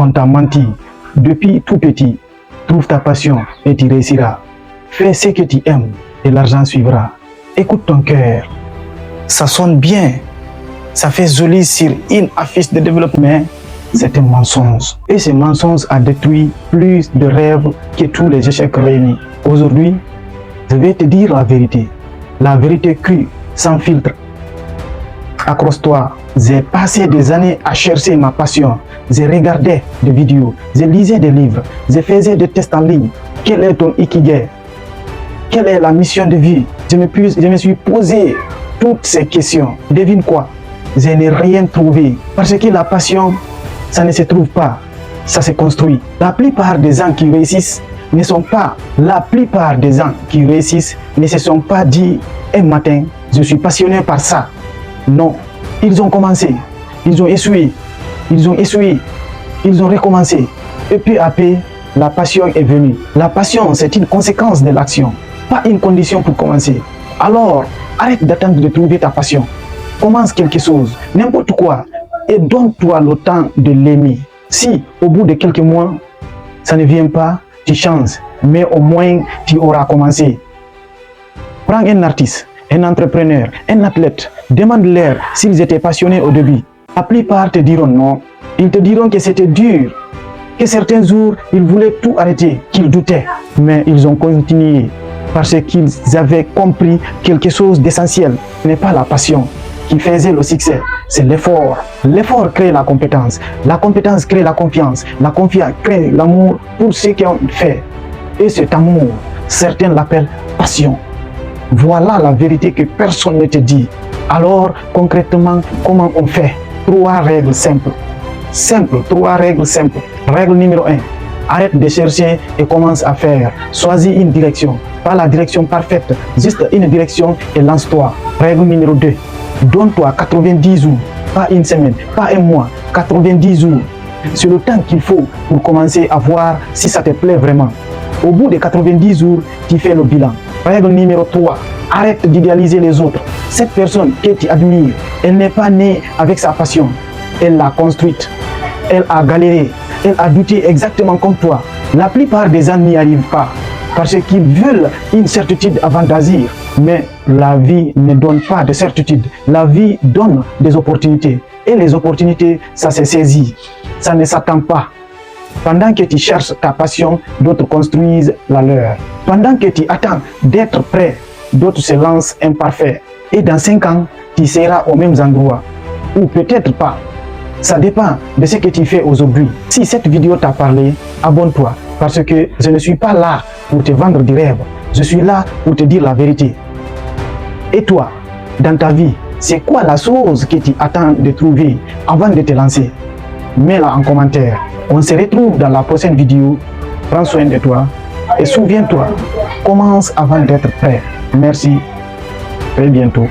qu'on t'a menti depuis tout petit. Trouve ta passion et tu réussiras. Fais ce que tu aimes et l'argent suivra. Écoute ton cœur. Ça sonne bien. Ça fait joli sur une affiche de développement. C'est un mensonge. Et ce mensonge a détruit plus de rêves que tous les échecs réunis. Aujourd'hui, je vais te dire la vérité. La vérité crue, sans filtre. Accroche-toi. J'ai passé des années à chercher ma passion. J'ai regardé des vidéos, j'ai lisé des livres, j'ai fait des tests en ligne. Quel est ton ikigai? Quelle est la mission de vie? Je me suis posé toutes ces questions. Devine quoi? Je n'ai rien trouvé. Parce que la passion, ça ne se trouve pas, ça se construit. La plupart des gens qui réussissent ne sont pas, ne se sont pas dit un matin, je suis passionné par ça. Non, ils ont commencé, ils ont essuyé, ils ont recommencé. Et puis après, la passion est venue. La passion, c'est une conséquence de l'action, pas une condition pour commencer. Alors, arrête d'attendre de trouver ta passion. Commence quelque chose, n'importe quoi, et donne-toi le temps de l'aimer. Si, au bout de quelques mois, ça ne vient pas, tu changes, mais au moins, tu auras commencé. Prends un artiste, un entrepreneur, un athlète, demande-leur s'ils étaient passionnés au début. La plupart te diront non. Ils te diront que c'était dur, que certains jours, ils voulaient tout arrêter, qu'ils doutaient. Mais ils ont continué parce qu'ils avaient compris quelque chose d'essentiel. Ce n'est pas la passion qui faisait le succès, c'est l'effort. L'effort crée la compétence crée la confiance crée l'amour pour ce qu'on fait. Et cet amour, certains l'appellent passion. Voilà la vérité que personne ne te dit. Alors, concrètement, comment on fait? 3 règles simples. Trois règles simples. Règle numéro 1. Arrête de chercher et commence à faire. Choisis une direction. Pas la direction parfaite, juste une direction et lance-toi. Règle numéro 2. Donne-toi 90 jours. Pas une semaine, pas un mois. 90 jours. C'est le temps qu'il faut pour commencer à voir si ça te plaît vraiment. Au bout de 90 jours, tu fais le bilan. Règle numéro 3. Arrête d'idéaliser les autres. Cette personne que tu admires, elle n'est pas née avec sa passion. Elle l'a construite. Elle a galéré. Elle a douté exactement comme toi. La plupart des gens n'y arrivent pas parce qu'ils veulent une certitude avant d'agir. Mais la vie ne donne pas de certitude. La vie donne des opportunités. Et les opportunités, ça se saisit. Ça ne s'attend pas. Pendant que tu cherches ta passion, d'autres construisent la leur. Pendant que tu attends d'être prêt, d'autres se lancent imparfaits. Et dans 5 ans, tu seras au même endroit. Ou peut-être pas. Ça dépend de ce que tu fais aujourd'hui. Si cette vidéo t'a parlé, abonne-toi. Parce que je ne suis pas là pour te vendre du rêve. Je suis là pour te dire la vérité. Et toi, dans ta vie, c'est quoi la chose que tu attends de trouver avant de te lancer? Mets-la en commentaire. On se retrouve dans la prochaine vidéo. Prends soin de toi et souviens-toi, commence avant d'être prêt. Merci. Très bientôt.